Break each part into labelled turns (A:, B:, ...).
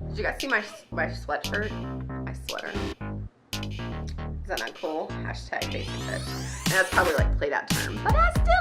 A: Did you guys see my sweatshirt? My sweater. Is that not cool? Hashtag basic fit. And that's probably like played out term, but I still love it!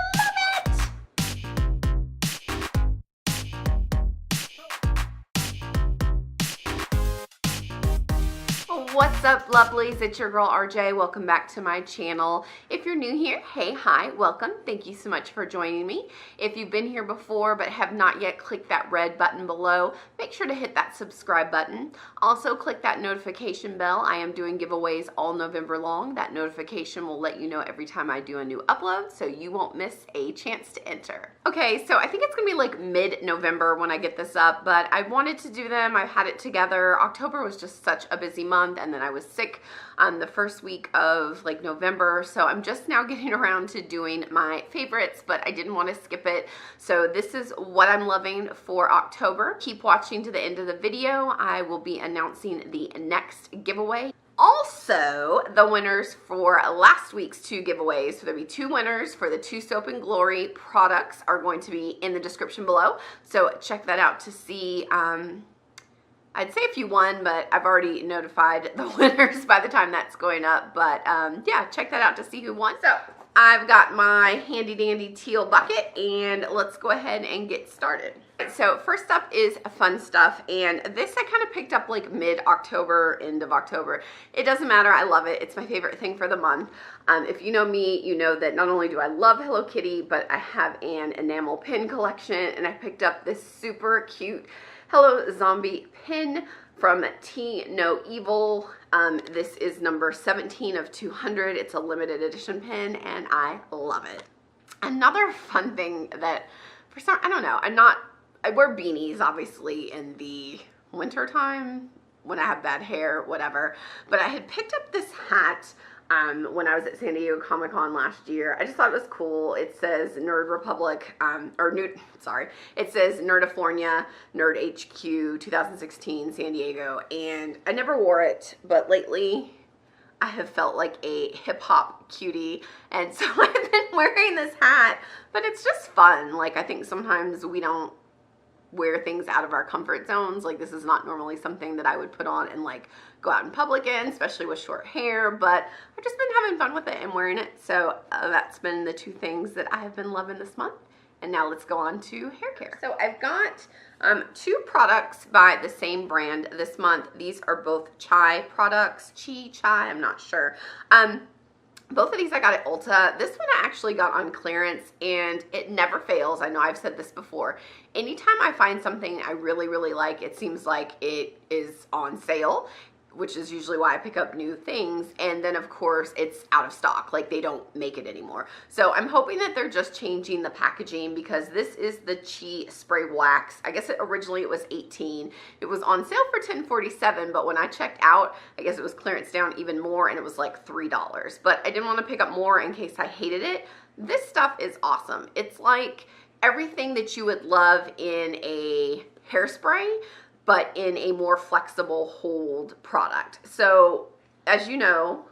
A: What's up, lovelies? It's your girl RJ. Welcome back to my channel. If you're new here, hey, hi, welcome. Thank you so much for joining me. If you've been here before but have not yet clicked that red button below, make sure to hit that subscribe button. Also, click that notification bell. I am doing giveaways all November long. That notification will let you know every time I do a new upload, so you won't miss a chance to enter. Okay, so I think it's gonna be like mid-November when I get this up, but I wanted to do them. I've had it together. October was just such a busy month, and then I was sick the first week of like November, so I'm just now getting around to doing my favorites, but I didn't want to skip it. So this is what I'm loving for October. Keep watching to the end of the video. I will be announcing the next giveaway. Also, the winners for last week's two giveaways, so there'll be two winners for the two Soap and Glory products are going to be in the description below. So check that out to see. I'd say if you won, but I've already notified the winners by the time that's going up. But yeah, check that out to see who won. So I've got my handy dandy teal bucket, and let's go ahead and get started. So first up is fun stuff, and this I kind of picked up like mid-October, end of October. It doesn't matter, I love it. It's my favorite thing for the month. If you know me, you know that not only do I love Hello Kitty, but I have an enamel pin collection, and I picked up this super cute Hello Zombie pin from Tea No Evil. This is number 17 of 200. It's a limited edition pin, and I love it. Another fun thing that, for some, I don't know, I wear beanies obviously in the winter time when I have bad hair, whatever, but I had picked up this hat when I was at San Diego Comic-Con last year. I just thought it was cool. It says Nerd Republic, it says Nerdifornia, Nerd HQ 2016 San Diego, and I never wore it, but lately I have felt like a hip-hop cutie, and so I've been wearing this hat, but it's just fun. Like, I think sometimes we don't wear things out of our comfort zones. Like, this is not normally something that I would put on and like go out in public in, especially with short hair, but I've just been having fun with it and wearing it. So that's been the two things that I have been loving this month. And now let's go on to hair care. So I've got two products by the same brand this month. These are both chai products, chai, I'm not sure. Both of these I got at Ulta. This one I actually got on clearance, and it never fails. I know I've said this before. Anytime I find something I really, really like, it seems like it is on sale, which is usually why I pick up new things. And then of course it's out of stock, like they don't make it anymore. So I'm hoping that they're just changing the packaging, because this is the Chi Spray Wax. I guess originally it was $18. It was on sale for $10.47, but when I checked out, I guess it was clearance down even more, and it was like $3. But I didn't want to pick up more in case I hated it. This stuff is awesome. It's like everything that you would love in a hairspray, but in a more flexible hold product. So as you know,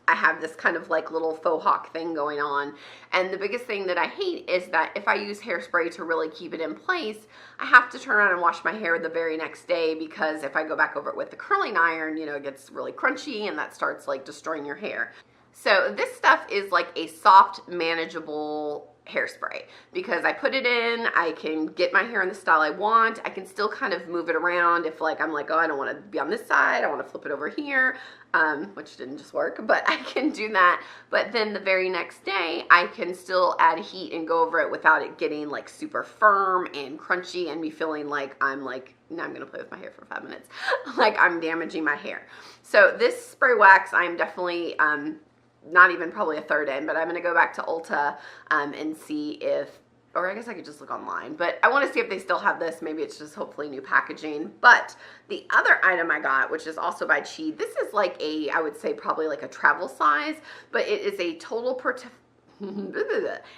A: I have this kind of like little faux hawk thing going on. And the biggest thing that I hate is that if I use hairspray to really keep it in place, I have to turn around and wash my hair the very next day, because if I go back over it with the curling iron, you know, it gets really crunchy and that starts like destroying your hair. So this stuff is like a soft, manageable hairspray, because I put it in, I can get my hair in the style I want. I can still kind of move it around if like I'm like, oh, I don't want to be on this side, I want to flip it over here, which didn't just work, but I can do that. But then the very next day I can still add heat and go over it without it getting like super firm and crunchy and me feeling like I'm like, now I'm gonna play with my hair for 5 minutes like I'm damaging my hair. So this spray wax, I'm definitely not even probably a third in, but I'm going to go back to Ulta and see if, or I guess I could just look online, but I want to see if they still have this. Maybe it's just hopefully new packaging. But the other item I got, which is also by Chi, this is like a, I would say probably like a travel size, but it is a Total Protect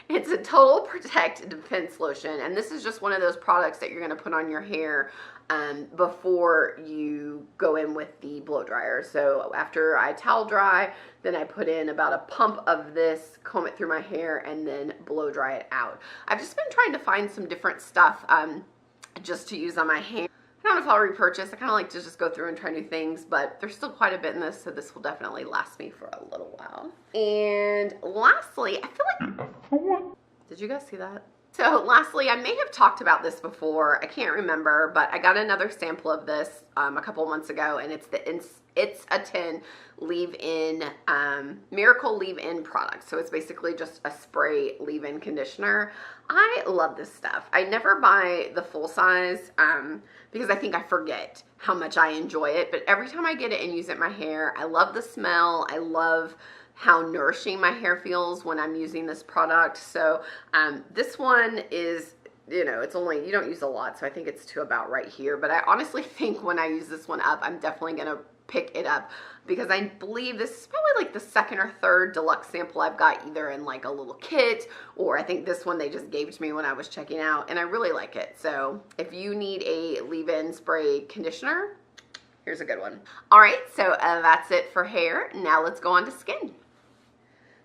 A: it's a Total Protect Defense Lotion, and this is just one of those products that you're going to put on your hair before you go in with the blow dryer. So after I towel dry, then I put in about a pump of this, comb it through my hair, and then blow dry it out. I've just been trying to find some different stuff just to use on my hair. I don't know if I'll repurchase. I kind of like to just go through and try new things, but there's still quite a bit in this, so this will definitely last me for a little while. And lastly, I feel like, did you guys see that? So lastly, I may have talked about this before. I can't remember, but I got another sample of this a couple months ago, and it's the It's a 10 leave-in, Miracle leave-in product. So it's basically just a spray leave-in conditioner. I love this stuff. I never buy the full size because I think I forget how much I enjoy it. But every time I get it and use it in my hair, I love the smell. I love how nourishing my hair feels when I'm using this product. So this one is, you know, it's only, you don't use a lot, so I think it's to about right here. But I honestly think when I use this one up, I'm definitely gonna pick it up because I believe this is probably like the second or third deluxe sample I've got, either in like a little kit, or I think this one they just gave to me when I was checking out, and I really like it. So if you need a leave-in spray conditioner, here's a good one. All right, so that's it for hair. Now let's go on to skin.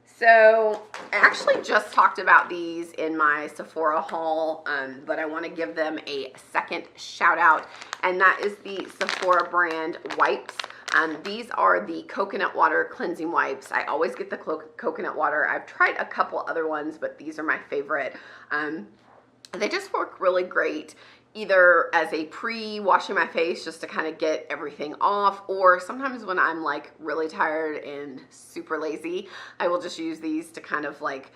A: So I actually just talked about these in my Sephora haul, but I want to give them a second shout out, and that is the Sephora brand wipes. These are the coconut water cleansing wipes. I always get the coconut water. I've tried a couple other ones, but these are my favorite. They just work really great, either as a pre-washing my face just to kind of get everything off, or sometimes when I'm like really tired and super lazy, I will just use these to kind of like,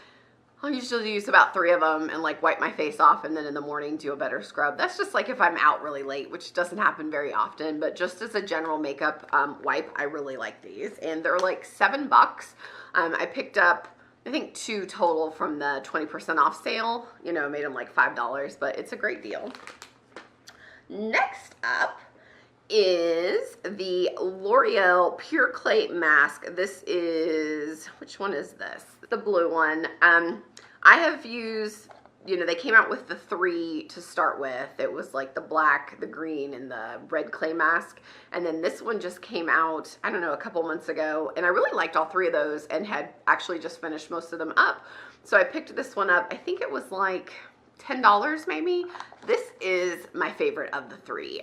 A: I'll usually use about 3 of them and like wipe my face off, and then in the morning do a better scrub. That's just like if I'm out really late, which doesn't happen very often, but just as a general makeup wipe, I really like these. And they're like $7. I picked up, I think 2 total from the 20% off sale. You know, made them like $5, but it's a great deal. Next up is the L'Oreal Pure Clay Mask. This is, which one is this? The blue one. I have used, you know, they came out with the 3 to start with. It was like the black, the green, and the red clay mask. And then this one just came out, I don't know, a couple months ago. And I really liked all 3 of those and had actually just finished most of them up. So I picked this one up. I think it was like $10 maybe. This is my favorite of the 3.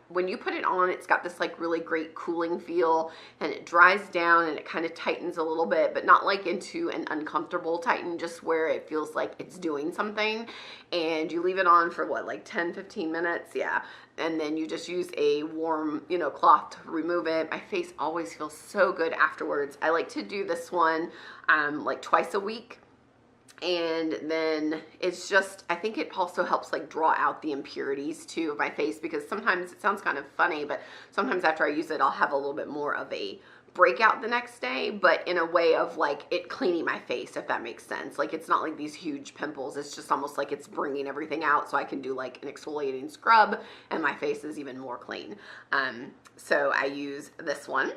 A: When you put it on, it's got this like really great cooling feel, and it dries down and it kind of tightens a little bit, but not like into an uncomfortable tighten, just where it feels like it's doing something. And you leave it on for what, like 10-15 minutes? Yeah. And then you just use a warm, you know, cloth to remove it. My face always feels so good afterwards. I like to do this one like twice a week. And then it's just, I think it also helps like draw out the impurities too of my face, because sometimes it sounds kind of funny, but sometimes after I use it, I'll have a little bit more of a breakout the next day, but in a way of like it cleaning my face, if that makes sense. Like it's not like these huge pimples. It's just almost like it's bringing everything out, so I can do like an exfoliating scrub and my face is even more clean. So I use this one.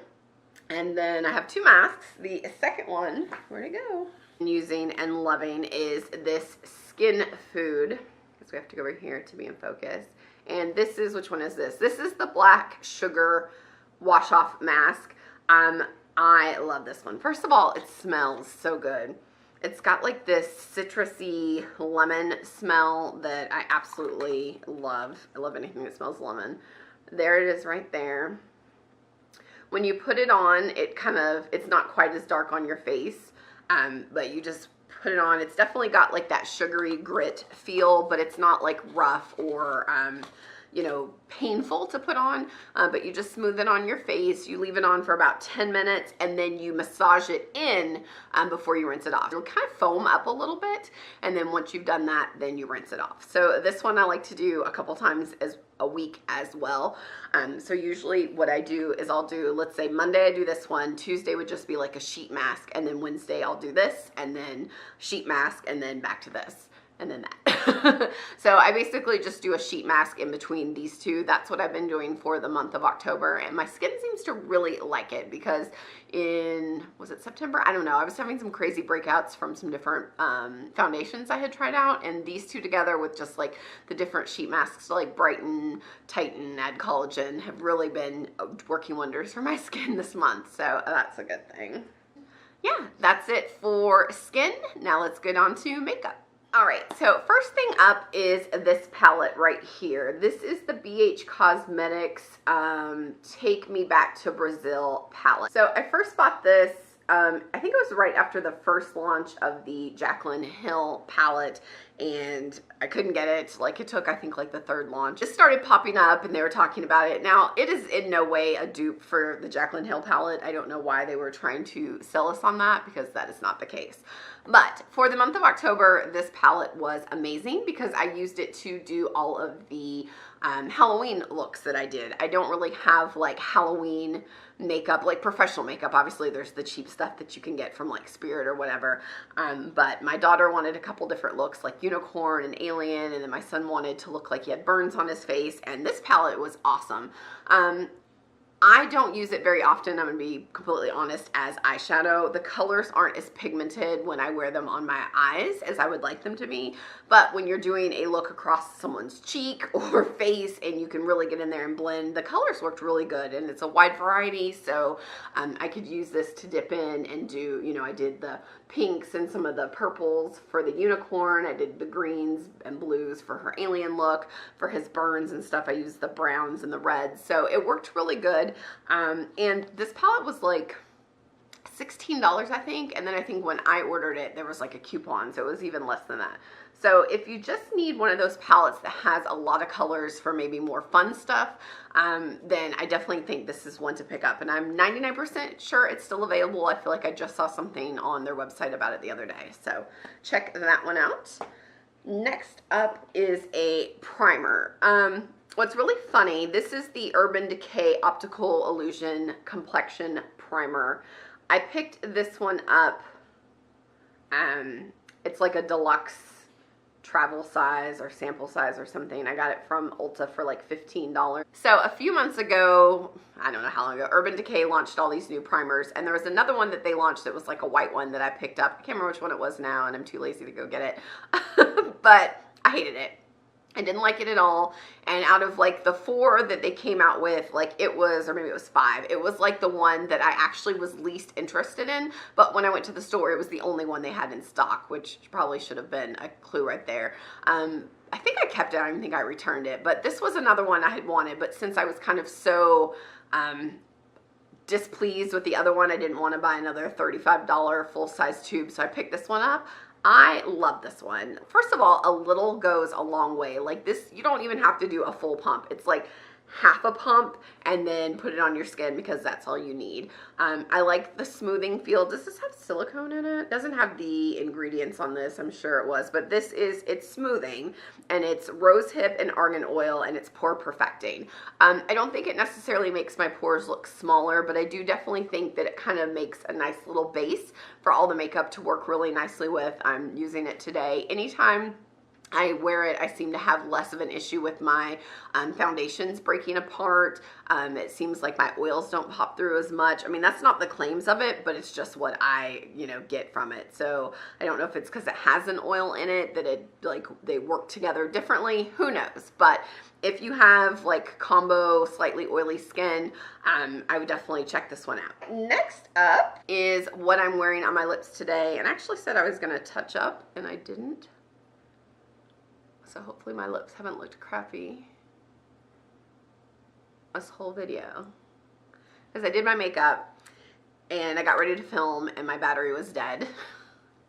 A: And then I have 2 masks. The second one, where'd it go? Using and loving is this Skinfood. I guess we have to go over here to be in focus. And this is, which one is this? This is the black sugar wash off mask. I love this one. First of all, it smells so good. It's got like this citrusy lemon smell that I absolutely love. I love anything that smells lemon. There it is right there. When you put it on, it kind of, it's not quite as dark on your face. But you just put it on. It's definitely got like that sugary grit feel, but it's not like rough or, you know, painful to put on, but you just smooth it on your face. You leave it on for about 10 minutes and then you massage it in before you rinse it off. It'll kind of foam up a little bit, and then once you've done that, then you rinse it off. So this one I like to do a couple times a week as well. So usually what I do is I'll do, let's say Monday I do this one, Tuesday would just be like a sheet mask, and then Wednesday I'll do this, and then sheet mask, and then back to this, and then that. So I basically just do a sheet mask in between these 2. That's what I've been doing for the month of October, and my skin seems to really like it because in, was it September? I don't know. I was having some crazy breakouts from some different foundations I had tried out, and these 2 together with just like the different sheet masks to like brighten, tighten, add collagen have really been working wonders for my skin this month. So that's a good thing. Yeah, that's it for skin. Now let's get on to makeup. All right, so first thing up is this palette right here. This is the BH Cosmetics Take Me Back to Brazil palette. So I first bought this, I think it was right after the first launch of the Jaclyn Hill palette, and I couldn't get it. Like, it took, I think, like the third launch. It started popping up and they were talking about it. Now, it is in no way a dupe for the Jaclyn Hill palette. I don't know why they were trying to sell us on that, because that is not the case. But for the month of October, this palette was amazing because I used it to do all of the Halloween looks that I did. I don't really have like Halloween makeup, like professional makeup. Obviously, there's the cheap stuff that you can get from like Spirit or whatever. But my daughter wanted a couple different looks, like unicorn and alien, and then my son wanted to look like he had burns on his face, and this palette was awesome. I don't use it very often, I'm going to be completely honest, as eyeshadow. The colors aren't as pigmented when I wear them on my eyes as I would like them to be, but when you're doing a look across someone's cheek or face and you can really get in there and blend, the colors worked really good, and it's a wide variety, so I could use this to dip in and do, you know, I did the pinks and some of the purples for the unicorn, I did the greens and blues for her alien look, for his burns and stuff I used the browns and the reds, so it worked really good. And this palette was like $16, I think, and then I think when I ordered it there was like a coupon, so it was even less than that. So if you just need one of those palettes that has a lot of colors for maybe more fun stuff, then I definitely think this is one to pick up. And I'm 99% sure it's still available. I feel like I just saw something on their website about it the other day. So check that one out. Next up is a primer. What's really funny, this is the Urban Decay Optical Illusion Complexion Primer. I picked this one up. It's like a deluxe travel size or sample size or something. I got it from Ulta for like $15. So a few months ago, I don't know how long ago, Urban Decay launched all these new primers, and there was another one that they launched that was like a white one that I picked up. I can't remember which one it was now, and I'm too lazy to go get it. But I hated it. I didn't like it at all, and out of like the 4 that they came out with, like it was, or maybe it was 5, it was like the one that I actually was least interested in, but when I went to the store, it was the only one they had in stock, which probably should have been a clue right there. I think I kept it, I don't even think I returned it, but this was another one I had wanted, but since I was kind of so displeased with the other one, I didn't want to buy another $35 full-size tube, so I picked this one up. I love this one. First of all, a little goes a long way. Like this, you don't even have to do a full pump. It's like half a pump and then put it on your skin because that's all you need. I like the smoothing feel. Does this have silicone in it? It doesn't have the ingredients on this, I'm sure it was, but this is, it's smoothing, and it's rose hip and argan oil, and it's pore perfecting. I don't think it necessarily makes my pores look smaller, but I do definitely think that it kind of makes a nice little base for all the makeup to work really nicely with. I'm using it today. Anytime I wear it, I seem to have less of an issue with my foundations breaking apart. It seems like my oils don't pop through as much. I mean, that's not the claims of it, but it's just what I, you know, get from it. So I don't know if it's because it has an oil in it that it, like, they work together differently. Who knows? But if you have like combo slightly oily skin, I would definitely check this one out. Next up is what I'm wearing on my lips today. And I actually said I was going to touch up, and I didn't. So hopefully my lips haven't looked crappy this whole video. Because I did my makeup and I got ready to film and my battery was dead.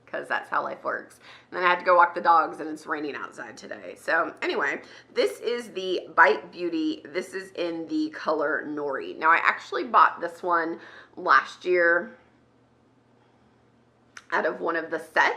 A: Because that's how life works. And then I had to go walk the dogs and it's raining outside today. So anyway, this is the Bite Beauty. This is in the color Nori. Now I actually bought this one last year out of one of the sets.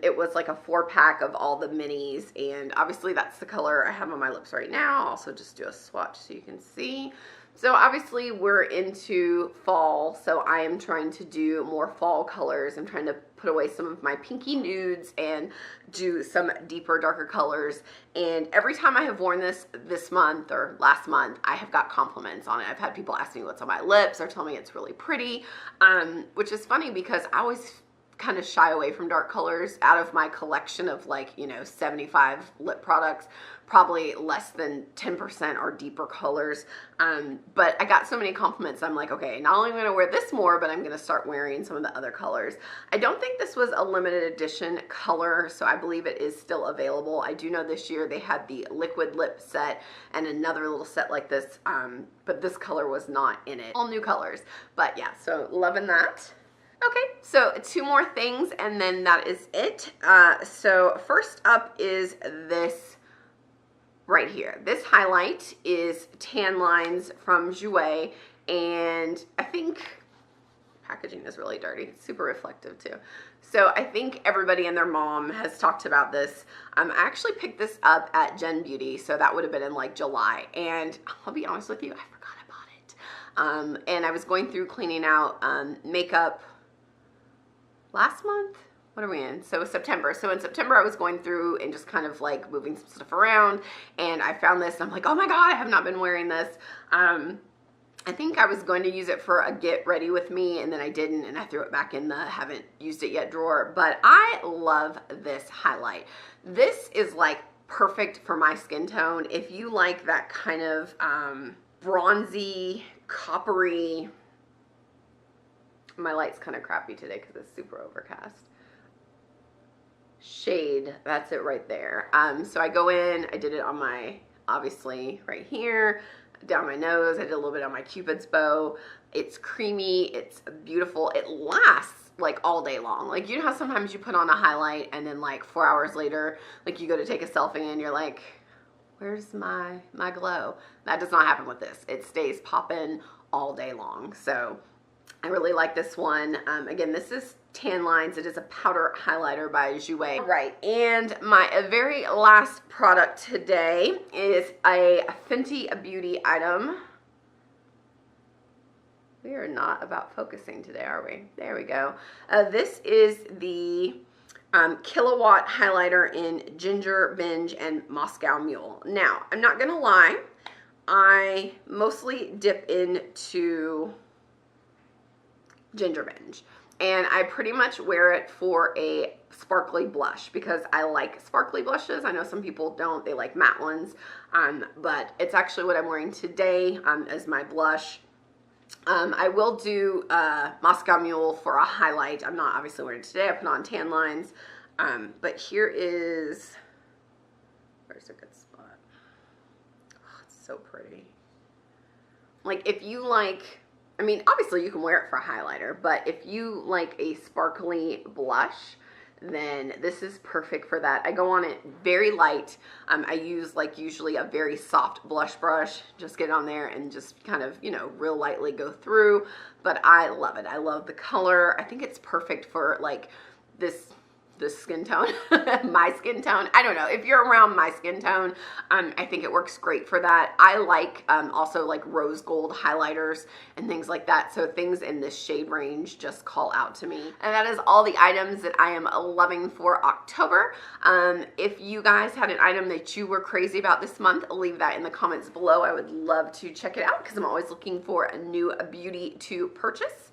A: It was like a 4-pack of all the minis, and obviously that's the color I have on my lips right now. I'll also just do a swatch so you can see. So obviously we're into fall, so I am trying to do more fall colors. I'm trying to put away some of my pinky nudes and do some deeper, darker colors. And every time I have worn this month or last month, I have got compliments on it. I've had people ask me what's on my lips or tell me it's really pretty, which is funny because I always kind of shy away from dark colors out of my collection of like, you know, 75 lip products. probably less than 10% are deeper colors. But I got so many compliments. I'm like, okay, not only am I going to wear this more, but I'm going to start wearing some of the other colors. I don't think this was a limited edition color, so I believe it is still available. I do know this year they had the liquid lip set and another little set like this, but this color was not in it. All new colors, but yeah, so loving that. Okay, so 2 more things and then that is it. So first up is this right here. This highlight is Tan Lines from Jouer, and I think packaging is really dirty. It's super reflective too. So I think everybody and their mom has talked about this. I actually picked this up at Gen Beauty, so that would have been in like July, and I'll be honest with you, I forgot I bought it. And I was going through cleaning out makeup last month. What are we in? So September. So in September I was going through and just kind of like moving some stuff around, and I found this and I'm like, oh my god, I have not been wearing this. I think I was going to use it for a get ready with me, and then I didn't, and I threw it back in the haven't used it yet drawer. But I love this highlight. This is like perfect for my skin tone. If you like that kind of bronzy, coppery, my light's kind of crappy today because it's super overcast, shade, that's it right there. So I go in, I did it on my, obviously right here, down my nose, I did a little bit on my Cupid's bow. It's creamy, it's beautiful, it lasts like all day long. Like, you know how sometimes you put on a highlight and then like 4 hours later, like you go to take a selfie and you're like, where's my glow? That does not happen with this. It stays popping all day long. So I really like this one. Again, this is Tan Lines. It is a powder highlighter by Jouer. Right, and my very last product today is a Fenty Beauty item. We are not about focusing today, are we? There we go. This is the Kilowatt highlighter in Ginger Binge and Moscow Mule. Now, I'm not gonna lie, I mostly dip into Ginger Binge, and I pretty much wear it for a sparkly blush because I like sparkly blushes. I know some people don't, they like matte ones, but it's actually what I'm wearing today as my blush. I will do Moscow Mule for a highlight. I'm not obviously wearing it today. I put on Tan Lines, but here is, where's a good spot? Oh, it's so pretty. Like, if you like, I mean, obviously you can wear it for a highlighter, but if you like a sparkly blush, then this is perfect for that. I go on it very light. I use like usually a very soft blush brush, just get on there and just kind of, you know, real lightly go through, but I love it. I love the color. I think it's perfect for like this skin tone, my skin tone. I don't know, if you're around my skin tone, I think it works great for that. I like also like rose gold highlighters and things like that, so things in this shade range just call out to me. And that is all the items that I am loving for October. If you guys had an item that you were crazy about this month, leave that in the comments below. I would love to check it out because I'm always looking for a new beauty to purchase.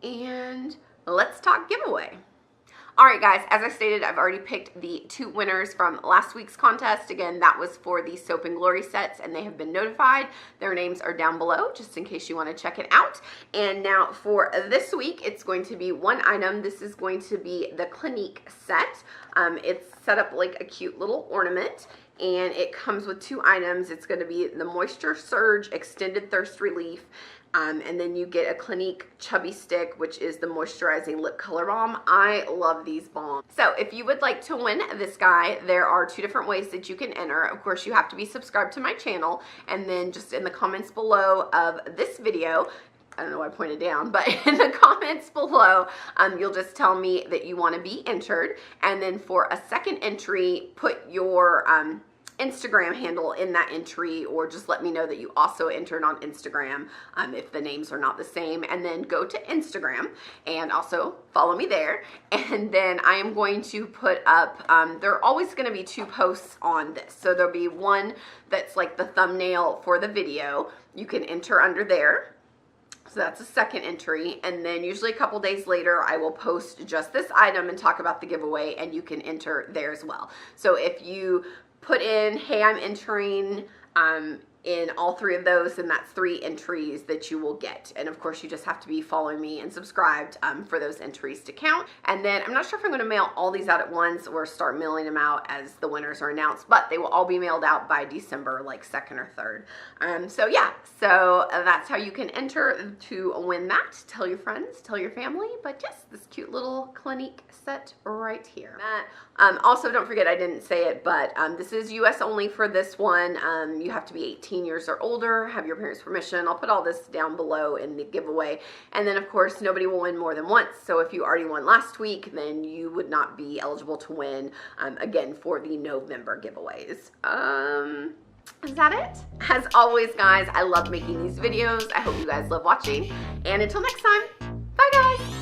A: And let's talk giveaway. Alright guys, as I stated, I've already picked the 2 winners from last week's contest. Again, that was for the Soap and Glory sets, and they have been notified. Their names are down below, just in case you want to check it out. And now for this week, it's going to be 1 item. This is going to be the Clinique set. It's set up like a cute little ornament, and it comes with 2 items. It's going to be the Moisture Surge Extended Thirst Relief, and then you get a Clinique Chubby Stick, which is the moisturizing lip color balm. I love these balms. So if you would like to win this guy, there are 2 different ways that you can enter. Of course, you have to be subscribed to my channel, and then just in the comments below of this video, I don't know why I pointed down, but in the comments below, you'll just tell me that you want to be entered, and then for a second entry, put your Instagram handle in that entry, or just let me know that you also entered on Instagram if the names are not the same, and then go to Instagram and also follow me there. And then I am going to put up, there are always going to be 2 posts on this, so there'll be one that's like the thumbnail for the video. You can enter under there. So that's a second entry, and then usually a couple days later I will post just this item and talk about the giveaway, and you can enter there as well. So if you put in, hey, I'm entering in all 3 of those, then that's 3 entries that you will get. And of course, you just have to be following me and subscribed for those entries to count. And then I'm not sure if I'm going to mail all these out at once or start mailing them out as the winners are announced, but they will all be mailed out by December, like 2nd or 3rd. So yeah, so that's how you can enter to win that. Tell your friends, tell your family, but just this cute little Clinique set right here. Also, don't forget, I didn't say it, but this is US only for this one. You have to be 18 years or older, have your parents' permission. I'll put all this down below in the giveaway. And then, of course, nobody will win more than once. So if you already won last week, then you would not be eligible to win again for the November giveaways. Is that it? As always, guys, I love making these videos. I hope you guys love watching. And until next time, bye, guys.